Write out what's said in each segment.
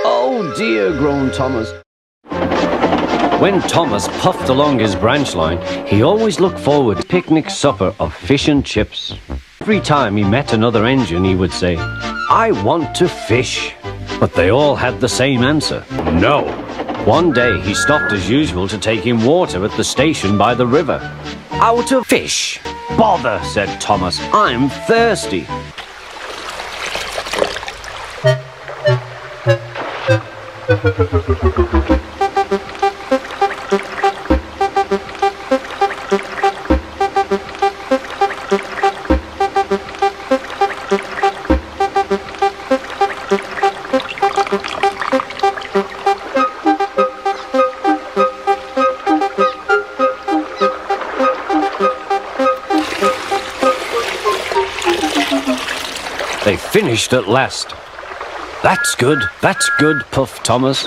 Oh dear, groaned Thomas. When Thomas puffed along his branch line, he always looked forward to a picnic supper of fish and chips. Every time he met another engine, he would say, "I want to fish." But they all had the same answer, no. One day he stopped as usual to take in water at the station by the river. "Out of fish? Bother," said Thomas. "I'm thirsty." They finished at last. That's good, puffed Thomas.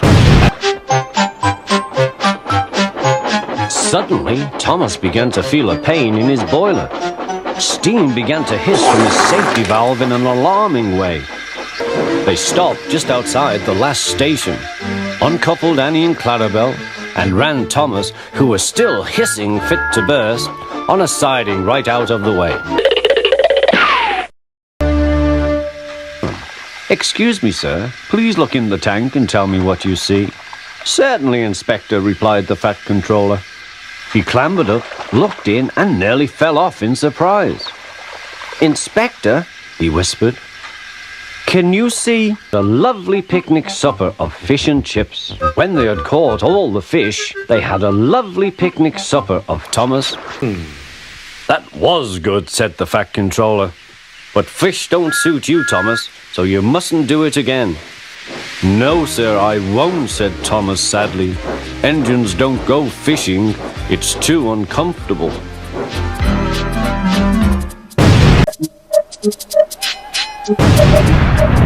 Suddenly, Thomas began to feel a pain in his boiler. Steam began to hiss from his safety valve in an alarming way. They stopped just outside the last station, uncoupled Annie and Clarabel, and ran Thomas, who was still hissing fit to burst, on a siding right out of the way. "Excuse me, sir. Please look in the tank and tell me what you see." "Certainly, Inspector," replied the Fat Controller. He clambered up, looked in, and nearly fell off in surprise. "Inspector," he whispered, "can you see a lovely picnic supper of fish and chips?" When they had caught all the fish, they had a lovely picnic supper of Thomas. "That was good," said the Fat Controller. "But fish don't suit you, Thomas, so you mustn't do it again." "No, sir, I won't," said Thomas sadly. "Engines don't go fishing. It's too uncomfortable."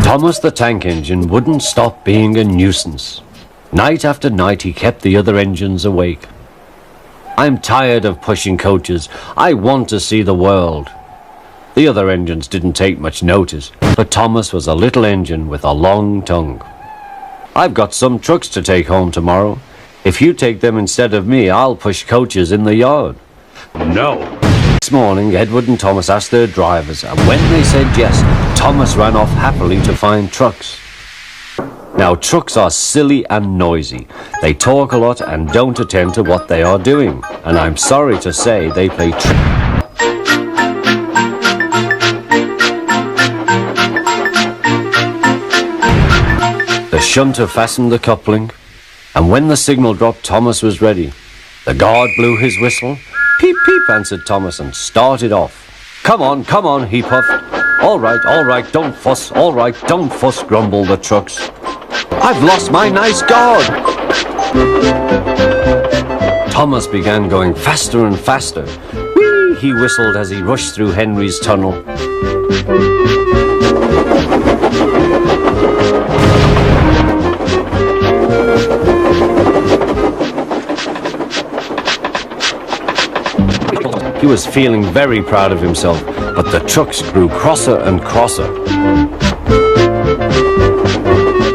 Thomas the Tank Engine wouldn't stop being a nuisance. Night after night he kept the other engines awake. "I'm tired of pushing coaches. I want to see the world." The other engines didn't take much notice, but Thomas was a little engine with a long tongue. "I've got some trucks to take home tomorrow. If you take them instead of me, I'll push coaches in the yard." "No." Next morning, Edward and Thomas asked their drivers, and when they said yes, Thomas ran off happily to find trucks. Now, trucks are silly and noisy. They talk a lot and don't attend to what they are doing, and I'm sorry to say they play The shunter fastened the coupling, and when the signal dropped, Thomas was ready. The guard blew his whistle. "Peep, peep," answered Thomas, and started off. Come on," he puffed. All right, don't fuss, all right, don't fuss," grumbled the trucks. "I've lost my nice guard." Thomas began going faster and faster. "Whee!" he whistled as he rushed through Henry's tunnel. He was feeling very proud of himself, but the trucks grew crosser and crosser.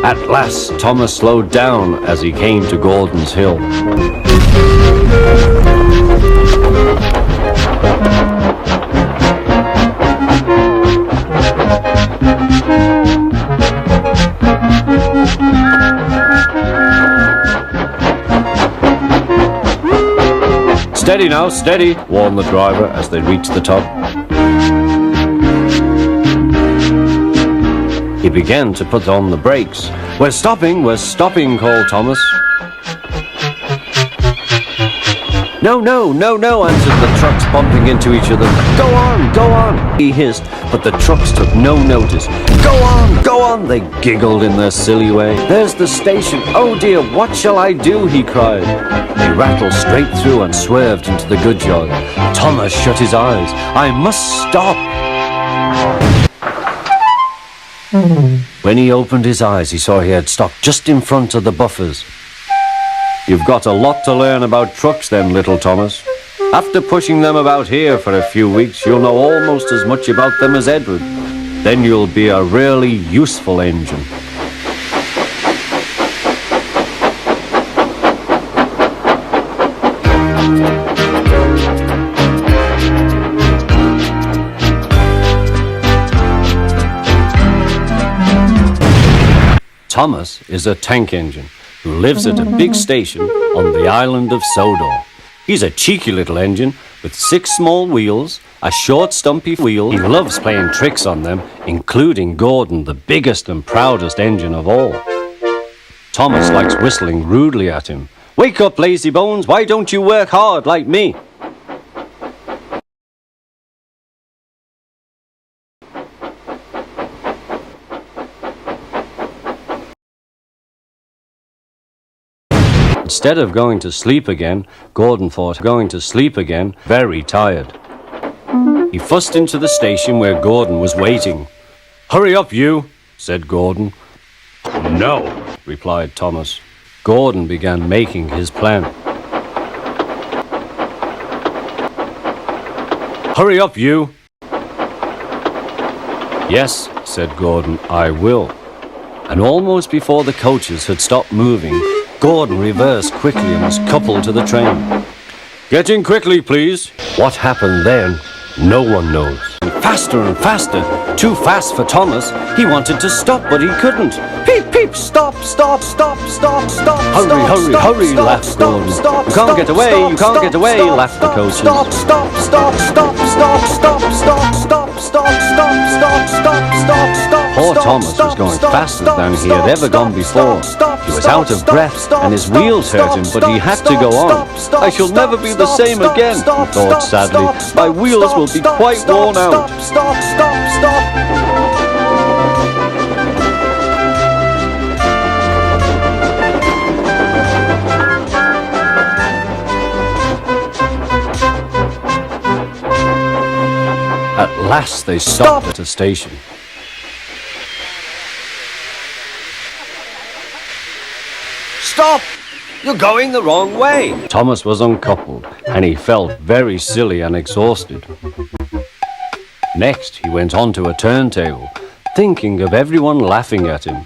At last, Thomas slowed down as he came to Gordon's Hill. "Steady now, steady," warned the driver as they reached the top. He began to put on the brakes. We're stopping," called Thomas. No," answered the trucks, bumping into each other. Go on," he hissed, but the trucks took no notice. Go on," they giggled in their silly way. "There's the station. Oh dear, what shall I do?" he cried. They rattled straight through and swerved into the goods yard. Thomas shut his eyes. "I must stop." When he opened his eyes, he saw he had stopped just in front of the buffers. "You've got a lot to learn about trucks then, little Thomas. After pushing them about here for a few weeks, you'll know almost as much about them as Edward. Then you'll be a really useful engine." Thomas is a tank engine who lives at a big station on the island of Sodor. He's a cheeky little engine with 6 small wheels, a short stumpy wheel. He loves playing tricks on them, including Gordon, the biggest and proudest engine of all. Thomas likes whistling rudely at him. "Wake up, lazy bones, why don't you work hard like me?" Instead of going to sleep again, Gordon thought going to sleep again, very tired. He fussed into the station where Gordon was waiting. "Hurry up, you," said Gordon. "No," replied Thomas. Gordon began making his plan. "Hurry up, you." "Yes," said Gordon, "I will." And almost before the coaches had stopped moving, Gordon reversed quickly and was coupled to the train. "Get in quickly, please." What happened then, no one knows. Faster and faster, too fast for Thomas. He wanted to stop, but he couldn't. "Peep, peep, stop, stop, stop, stop, stop." "Hurry, hurry, hurry," laughed Gordon. "You can't get away, you can't get away," laughed the coaches. "Stop, stop, stop, stop, stop, stop, stop, stop, stop, stop, stop, stop, stop, stop." Poor Thomas was going faster than he had ever gone before. He was out of breath and his wheels hurt him, but he had to go on. "I shall never be the same again," he thought sadly. "My wheels will be quite worn out." Stop, stop, stop. At last they stopped at a station. "Stop! You're going the wrong way." Thomas was uncoupled and he felt very silly and exhausted. Next, he went on to a turntable, thinking of everyone laughing at him.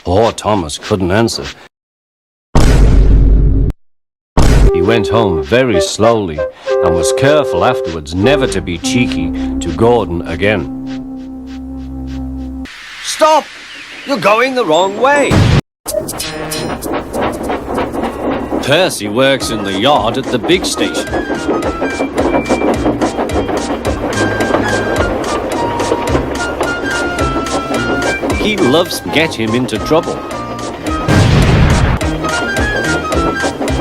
Poor Thomas couldn't answer. He went home very slowly and was careful afterwards never to be cheeky to Gordon again. "Stop! You're going the wrong way." Percy works in the yard at the big station. He loves to get him into trouble.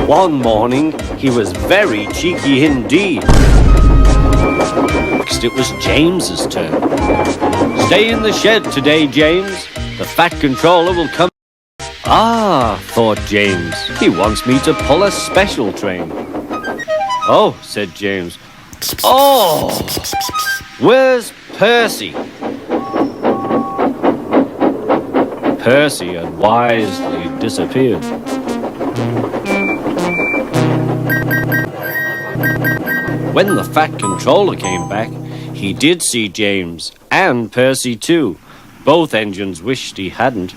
One morning, he was very cheeky indeed. Next, it was James's turn. "Stay in the shed today, James. The fat controller will come." "Ah," thought James, "he wants me to pull a special train." "Oh," said James. "Oh, where's Percy?" Percy had wisely disappeared. When the fat controller came back, he did see James and Percy too. Both engines wished he hadn't.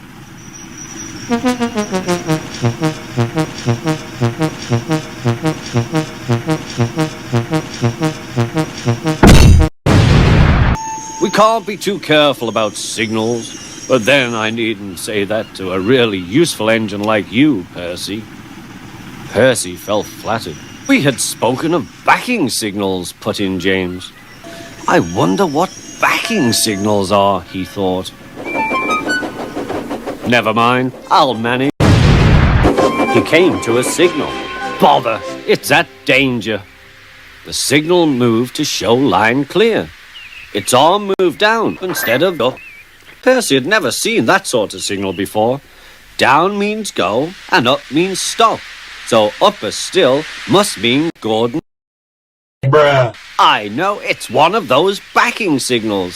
We can't be too careful about signals, but then I needn't say that to a really useful engine like you, Percy. Percy felt flattered. "We had spoken of backing signals," put in James. "I wonder what backing signals are," he thought. "Never mind, I'll manage." He came to a signal. Bother, it's at danger. The signal moved to show line clear. Its arm moved down instead of up. Percy had never seen that sort of signal before. Down means go and up means stop. So upper still must mean Gordon. Bruh. I know, it's one of those backing signals.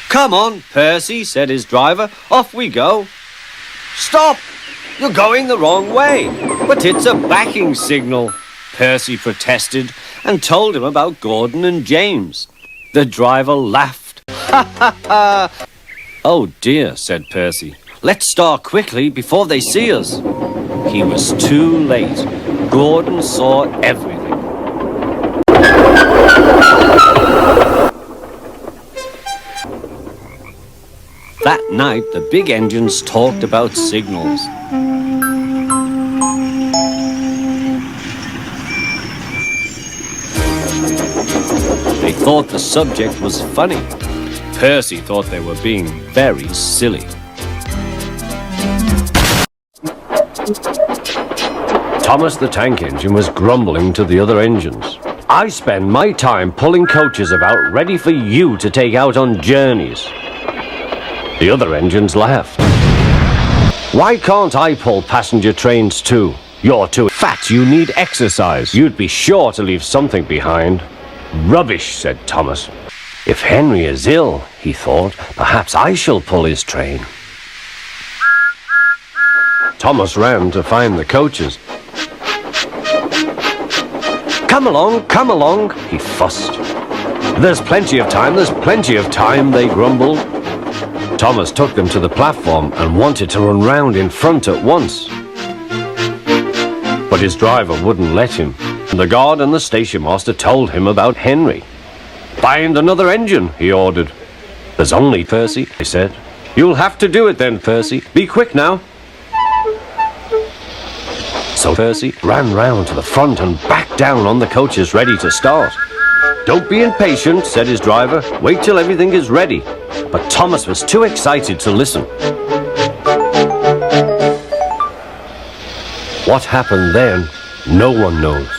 "Come on, Percy," said his driver. "Off we go." "Stop! You're going the wrong way." "But it's a backing signal," Percy protested and told him about Gordon and James. The driver laughed. "Ha ha ha!" "Oh dear," said Percy. "Let's start quickly before they see us." He was too late. Gordon saw everything. That night, the big engines talked about signals. They thought the subject was funny. Percy thought they were being very silly. Thomas the Tank Engine was grumbling to the other engines. I spend my time pulling coaches about ready for you to take out on journeys. The other engines laughed. Why can't I pull passenger trains too? You're too fat, you need exercise. You'd be sure to leave something behind. Rubbish, said Thomas. If Henry is ill, he thought, perhaps I shall pull his train. Thomas ran to find the coaches. Come along, he fussed. There's plenty of time, they grumbled. Thomas took them to the platform and wanted to run round in front at once. But his driver wouldn't let him. The guard and the station master told him about Henry. Find another engine, he ordered. There's only Percy, he said. You'll have to do it then, Percy. Be quick now. So Percy ran round to the front and back down on the coaches ready to start. Don't be impatient, said his driver. Wait till everything is ready. But Thomas was too excited to listen. What happened then, no one knows.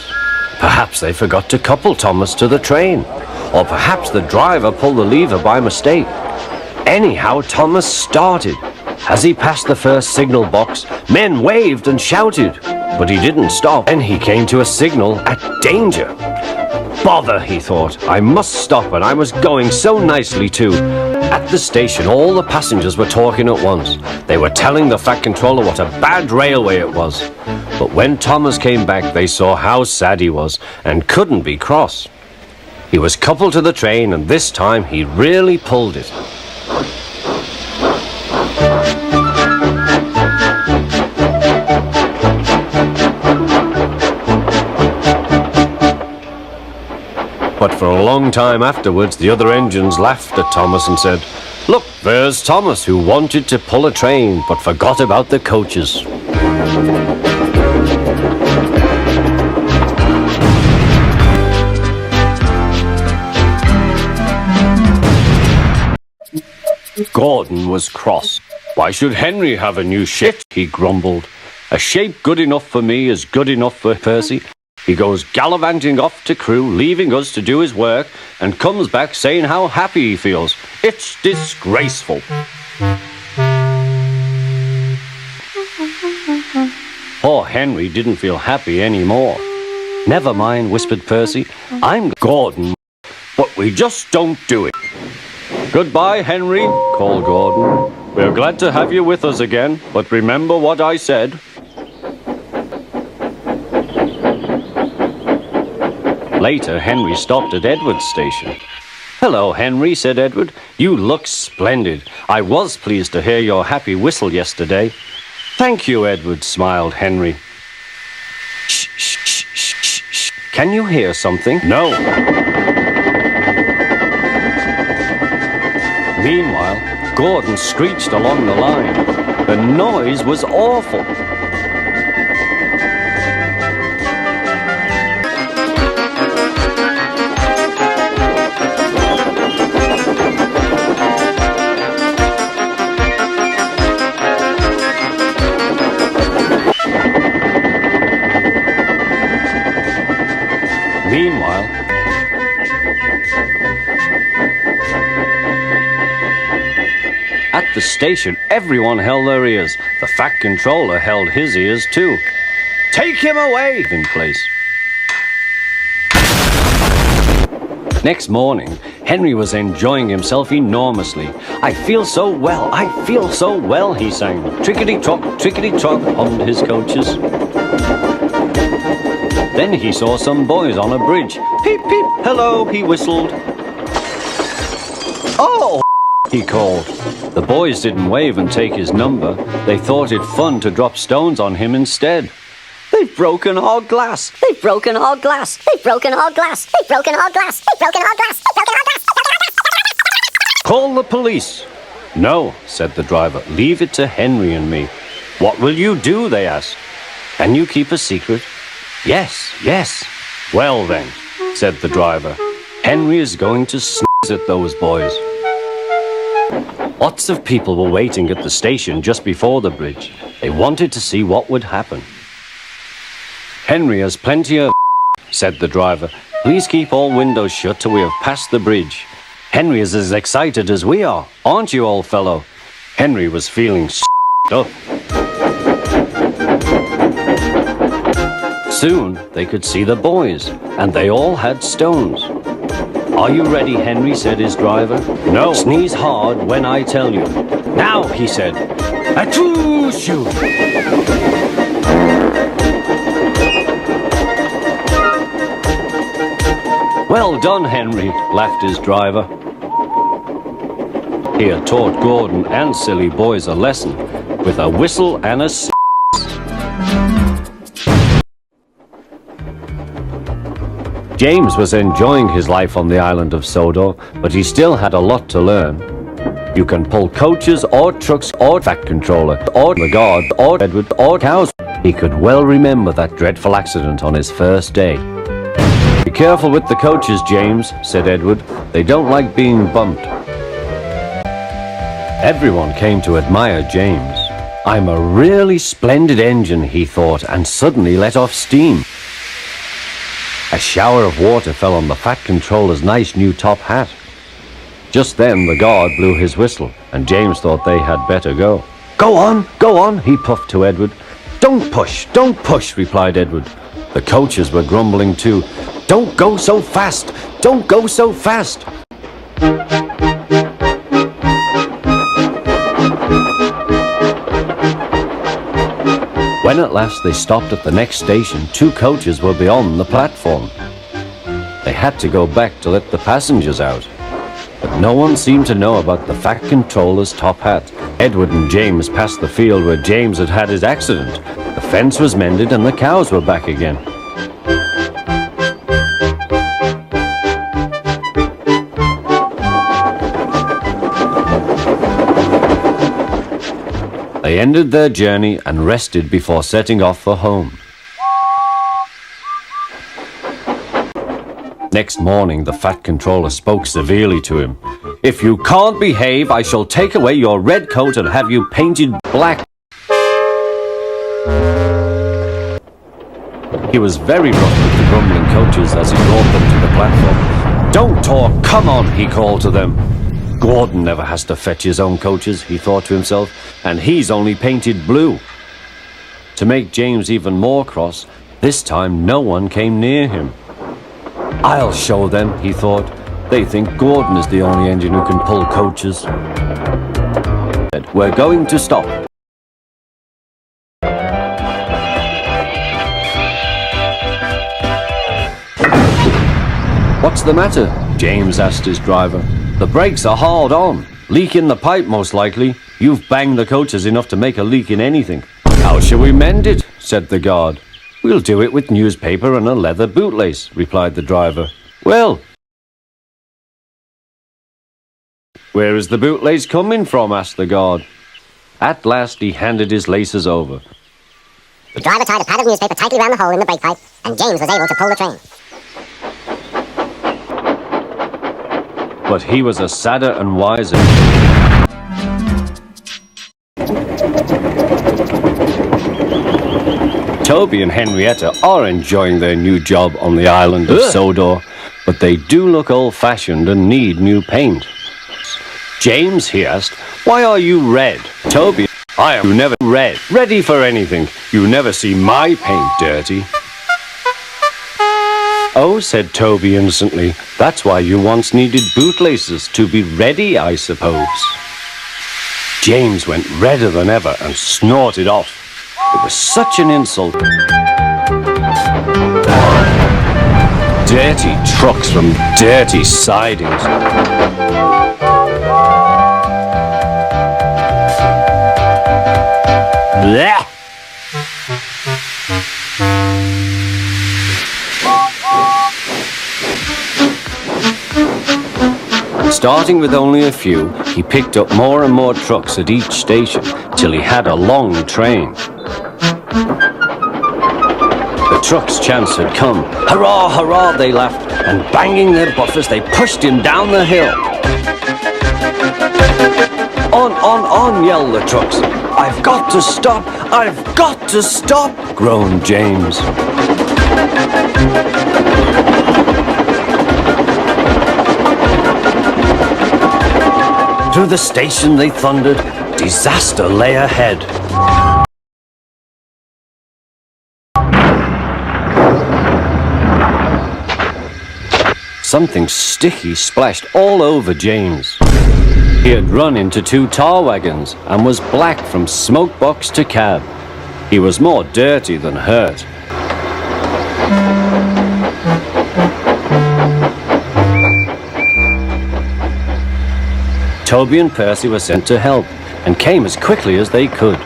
Perhaps they forgot to couple Thomas to the train. Or perhaps the driver pulled the lever by mistake. Anyhow, Thomas started. As he passed the first signal box, men waved and shouted. But he didn't stop. Then he came to a signal at danger. Bother, he thought. I must stop, and I was going so nicely too. At the station, all the passengers were talking at once. They were telling the Fat Controller what a bad railway it was. But when Thomas came back, they saw how sad he was and couldn't be cross. He was coupled to the train, and this time he really pulled it. But for a long time afterwards, the other engines laughed at Thomas and said, "Look, there's Thomas who wanted to pull a train but forgot about the coaches." Gordon was cross. Why should Henry have a new ship? He grumbled. A shape good enough for me is good enough for Percy. He goes gallivanting off to crew, leaving us to do his work, and comes back saying how happy he feels. It's disgraceful. Poor Henry didn't feel happy anymore. Never mind, whispered Percy. I'm Gordon, but we just don't do it. Goodbye, Henry, called Gordon. We're glad to have you with us again, but remember what I said. Later, Henry stopped at Edward's station. Hello, Henry, said Edward. You look splendid. I was pleased to hear your happy whistle yesterday. Thank you, Edward, smiled Henry. Shh, shh, shh, shh, shh, shh. Can you hear something? No. Meanwhile, Gordon screeched along the line. The noise was awful. Meanwhile, at the station, everyone held their ears. The Fat Controller held his ears too. Take him away! In place. Next morning, Henry was enjoying himself enormously. I feel so well, he sang. Trickety-trot, hummed his coaches. Then he saw some boys on a bridge. Peep, peep, hello, he whistled. Oh, he called. The boys didn't wave and take his number. They thought it fun to drop stones on him instead. They've broken our glass. They've broken our glass. They've broken our glass. They've broken our glass. They've broken our glass. They've broken our glass. Call the police. No, said the driver. Leave it to Henry and me. What will you do? They asked. Can you keep a secret? Yes, yes. Well then, said the driver. Henry is going to sneeze at those boys. Lots of people were waiting at the station just before the bridge. They wanted to see what would happen. Henry has plenty of said the driver. Please keep all windows shut till we have passed the bridge. Henry is as excited as we are, aren't you, old fellow? Henry was feeling up. Soon they could see the boys, and they all had stones. Are you ready, Henry? Said his driver. No. Sneeze hard when I tell you. Now, he said. Achoo, shoot! Well done, Henry, laughed his driver. He had taught Gordon and silly boys a lesson with a whistle and a James was enjoying his life on the island of Sodor, but he still had a lot to learn. You can pull coaches or trucks or track controller or the guard or Edward or cows. He could well remember that dreadful accident on his first day. Be careful with the coaches, James, said Edward. They don't like being bumped. Everyone came to admire James. I'm a really splendid engine, he thought, and suddenly let off steam. A shower of water fell on the Fat Controller's nice new top hat. Just then the guard blew his whistle, and James thought they had better go. Go on, he puffed to Edward. Don't push, replied Edward. The coaches were grumbling too. Don't go so fast, don't go so fast. When at last they stopped at the next station, two coaches were beyond the platform. They had to go back to let the passengers out. But no one seemed to know about the Fat Controller's top hat. Edward and James passed the field where James had had his accident. The fence was mended and the cows were back again. They ended their journey and rested before setting off for home. Next morning, the Fat Controller spoke severely to him. If you can't behave, I shall take away your red coat and have you painted black. He was very rough with the grumbling coaches as he brought them to the platform. Don't talk, come on, he called to them. Gordon never has to fetch his own coaches, he thought to himself, and he's only painted blue. To make James even more cross, this time no one came near him. I'll show them, he thought. They think Gordon is the only engine who can pull coaches. We're going to stop. What's the matter? James asked his driver. The brakes are hauled on. Leak in the pipe, most likely. You've banged the coaches enough to make a leak in anything. How shall we mend it? Said the guard. We'll do it with newspaper and a leather bootlace, replied the driver. Well, where is the bootlace coming from? Asked the guard. At last he handed his laces over. The driver tied a pad of newspaper tightly round the hole in the brake pipe, and James was able to pull the train. But he was a sadder and wiser. Toby and Henrietta are enjoying their new job on the island of Sodor, but they do look old-fashioned and need new paint. James, he asked, why are you red? Toby, I am never red. Ready for anything. You never see my paint dirty. Oh, said Toby innocently, that's why you once needed bootlaces, to be ready, I suppose. James went redder than ever and snorted off. It was such an insult. Dirty trucks from dirty sidings. Blech! Starting with only a few, he picked up more and more trucks at each station till he had a long train. The truck's chance had come. Hurrah, hurrah, they laughed, and banging their buffers, they pushed him down the hill. On, yelled the trucks. I've got to stop, I've got to stop, groaned James. Through the station they thundered. Disaster lay ahead. Something sticky splashed all over James. He had run into 2 tar wagons and was black from smoke box to cab. He was more dirty than hurt. Toby and Percy were sent to help and came as quickly as they could.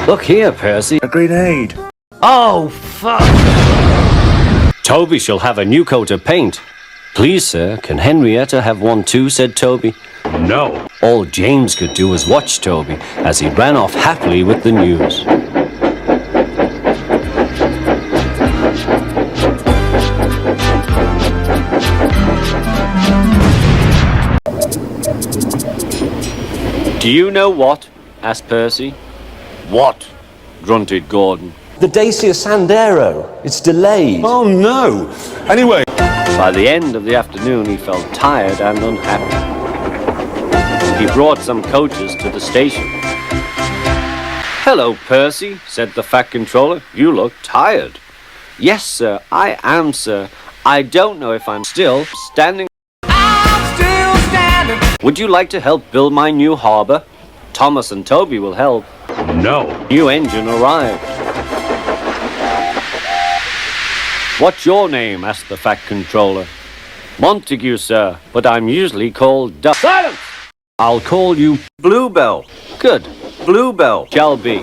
Look here, Percy. A grenade. Oh, fuck! Toby shall have a new coat of paint. Please, sir, can Henrietta have one too, said Toby. No. All James could do was watch Toby as he ran off happily with the news. Do you know what? Asked Percy. What? Grunted Gordon. The Dacia Sandero. It's delayed. Oh no! Anyway. By the end of the afternoon, he felt tired and unhappy. He brought some coaches to the station. Hello, Percy, said the Fat Controller. You look tired. Yes, sir, I am, sir. I don't know if I'm still standing. I'm still standing. Would you like to help build my new harbor? Thomas and Toby will help. No. New engine arrived. What's your name? Asked the Fat Controller. Montague, sir, but I'm usually called Duck. Silence! I'll call you Bluebell. Good. Bluebell shall be.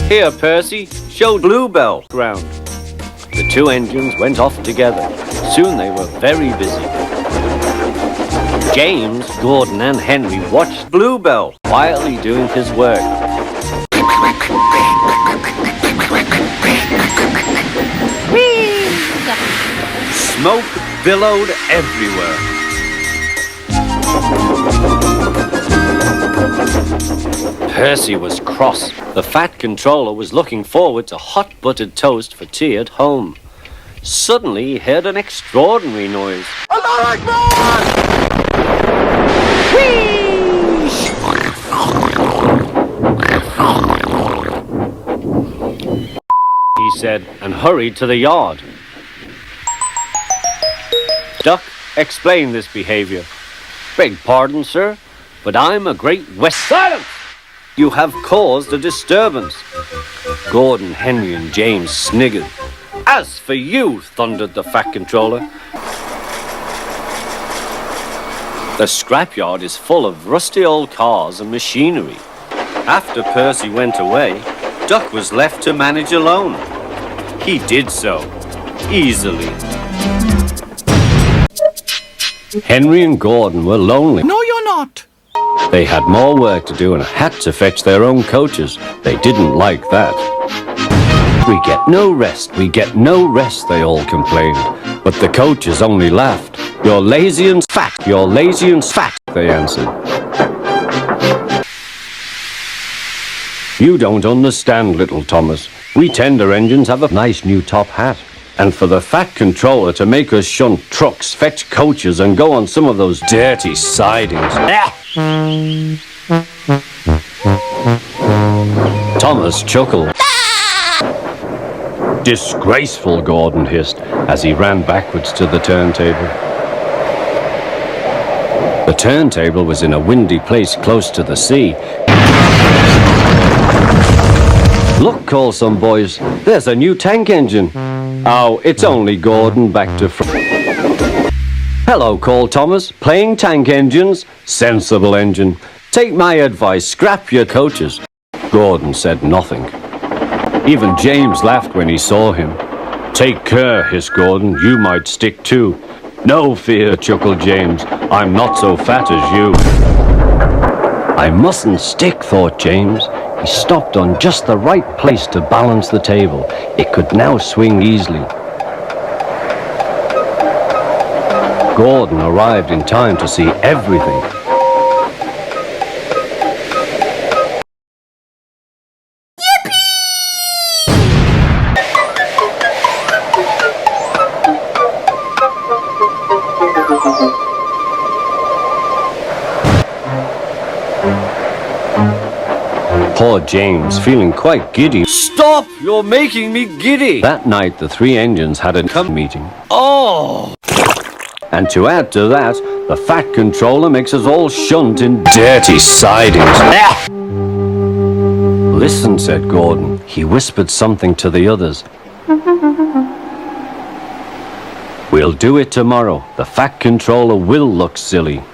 Here, Percy, show Bluebell round. The 2 engines went off together. Soon they were very busy. James, Gordon, and Henry watched Bluebell quietly doing his work. Smoke billowed everywhere. Percy was cross. The Fat Controller was looking forward to hot buttered toast for tea at home. Suddenly he heard an extraordinary noise. He said, and hurried to the yard. Duck, explain this behavior. Beg pardon, sir, but I'm a great West... Silence! You have caused a disturbance. Gordon, Henry, and James sniggered. As for you, thundered the Fat Controller. The scrapyard is full of rusty old cars and machinery. After Percy went away, Duck was left to manage alone. He did so, easily. Henry and Gordon were lonely. No, you're not. They had more work to do and had to fetch their own coaches. They didn't like that. We get no rest, we get no rest, they all complained. But the coaches only laughed. You're lazy and fat, you're lazy and fat, they answered. You don't understand, little Thomas. We tender engines have a nice new top hat. And for the Fat Controller to make us shunt trucks, fetch coaches, and go on some of those dirty sidings. Thomas chuckled. Disgraceful, Gordon hissed as he ran backwards to the turntable. The turntable was in a windy place close to the sea. Look, called some boys, there's a new tank engine. Oh, it's only Gordon back to front. Hello, called Thomas. Playing tank engines? Sensible engine. Take my advice, scrap your coaches. Gordon said nothing. Even James laughed when he saw him. Take care, hissed Gordon. You might stick too. No fear, chuckled James. I'm not so fat as you. I mustn't stick, thought James. He stopped on just the right place to balance the table. It could now swing easily. Gordon arrived in time to see everything. Poor James, feeling quite giddy. Stop! You're making me giddy! That night, the three engines had a meeting. Oh! And to add to that, the fat controller makes us all shunt in dirty sidings. Listen, said Gordon. He whispered something to the others. We'll do it tomorrow. The fat controller will look silly.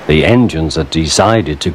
The engines had decided to...